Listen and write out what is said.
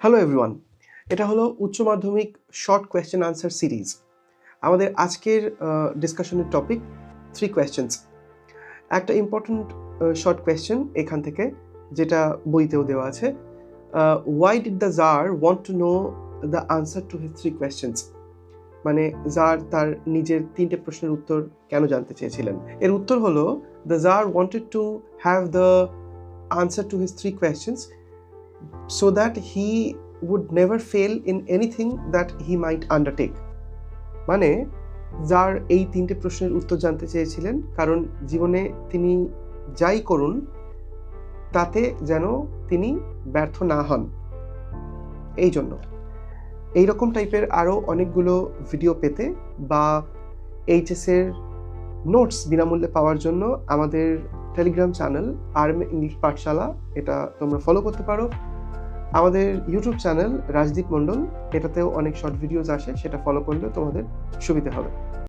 Hello everyone, এটা হলো উচ্চ মাধ্যমিক শর্ট কোয়েশ্চেন আনসার সিরিজ। আমাদের আজকের ডিসকাশনের টপিক 3 কোয়েশ্চেন্স। একটা ইম্পর্ট্যান্ট শর্ট কোয়েশ্চেন এখান থেকে, যেটা বইতেও দেওয়া আছে। Why did the czar want to know the answer to his 3 questions? মানে জার তার নিজের 3টে প্রশ্নের উত্তর কেন জানতে চেয়েছিলেন? এর উত্তর হলো, the czar wanted to have the answer to his 3 questions so that he would never fail in anything that he might undertake. মানে যার এই 3টে প্রশ্নের উত্তর জানতে চেয়েছিলেন কারণ জীবনে তিনি যাই করুন তাতে যেন তিনি ব্যর্থ না হন, এই জন্য। এইরকম টাইপের আরও অনেকগুলো ভিডিও পেতে বা এইচএসের নোটস বিনামূল্যে পাওয়ার জন্য আমাদের টেলিগ্রাম চ্যানেল আরএম ইংলিশ পাঠশালা, এটা তোমরা ফলো করতে পারো। আমাদের ইউটিউব চ্যানেল রাজদীপ মণ্ডল, এটাতেও অনেক শর্ট ভিডিওস আসে, সেটা ফলো করলেও তোমাদের সুবিধা হবে।